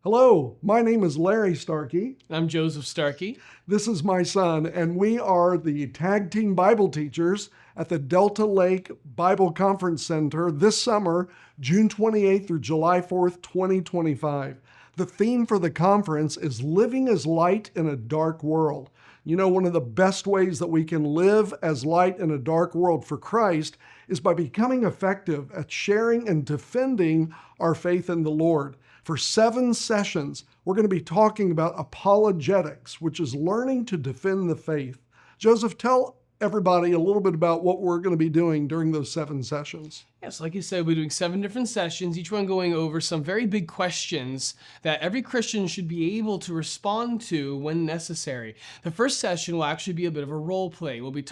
Hello, my name is Larry Starkey. I'm Joseph Starkey. This is my son, and we are the tag team Bible teachers at the Delta Lake Bible Conference Center this summer, June 28th through July 4th, 2025. The theme for the conference is Living as Light in a Dark World. You know, one of the best ways that we can live as light in a dark world for Christ is by becoming effective at sharing and defending our faith in the Lord. For 7 sessions, we're going to be talking about apologetics, which is learning to defend the faith. Joseph, tell everybody a little bit about what we're going to be doing during those 7 sessions. Yes, like you said, we're doing 7 different sessions, each one going over some very big questions that every Christian should be able to respond to when necessary. The first session will actually be a bit of a role play. We'll be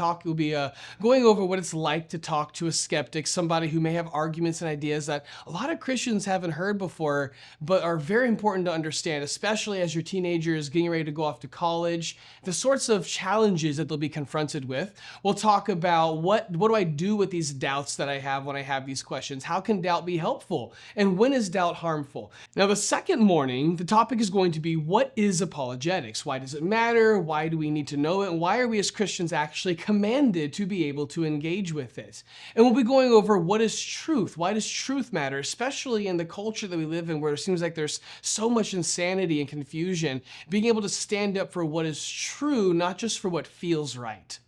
going over what it's like to talk to a skeptic, somebody who may have arguments and ideas that a lot of Christians haven't heard before, but are very important to understand, especially as your teenager is getting ready to go off to college, the sorts of challenges that they'll be confronted with. We'll talk about what do I do with these doubts that I have when I have these questions? How can doubt be helpful? And when is doubt harmful? Now, the second morning, the topic is going to be, what is apologetics? Why does it matter? Why do we need to know it? And why are we as Christians actually commanded to be able to engage with it? And we'll be going over, what is truth? Why does truth matter? Especially in the culture that we live in, where it seems like there's so much insanity and confusion, being able to stand up for what is true, not just for what feels right.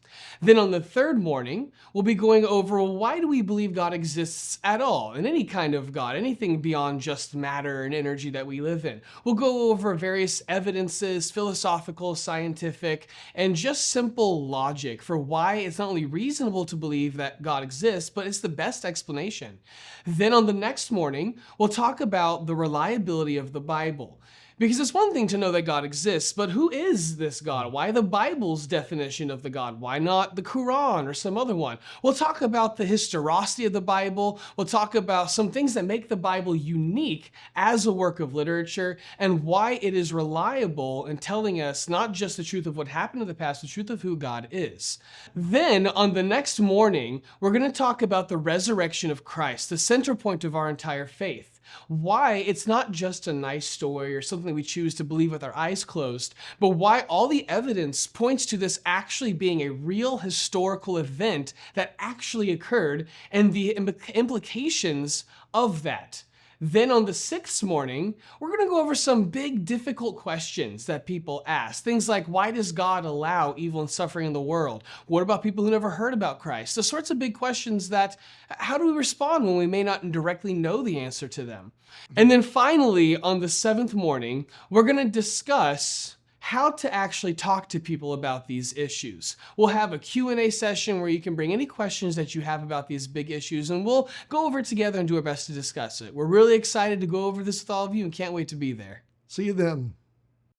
Then on the third morning, we'll be going over, why do we believe God exists at all? And any kind of God, anything beyond just matter and energy that we live in. We'll go over various evidences, philosophical, scientific, and just simple logic for why it's not only reasonable to believe that God exists, but it's the best explanation. Then on the next morning, we'll talk about the reliability of the Bible. Because it's one thing to know that God exists, but who is this God? Why the Bible's definition of the God? Why not the Quran or some other one? We'll talk about the historicity of the Bible. We'll talk about some things that make the Bible unique as a work of literature and why it is reliable in telling us not just the truth of what happened in the past, the truth of who God is. Then on the next morning, we're going to talk about the resurrection of Christ, the center point of our entire faith. Why it's not just a nice story or something we choose to believe with our eyes closed, but why all the evidence points to this actually being a real historical event that actually occurred and the implications of that. Then on the 6th morning, we're going to go over some big, difficult questions that people ask. Things like, why does God allow evil and suffering in the world? What about people who never heard about Christ? The sorts of big questions that, how do we respond when we may not directly know the answer to them? And then finally, on the 7th morning, we're going to discuss how to actually talk to people about these issues. We'll have a Q&A session where you can bring any questions that you have about these big issues, and we'll go over it together and do our best to discuss it. We're really excited to go over this with all of you and can't wait to be there. See you then.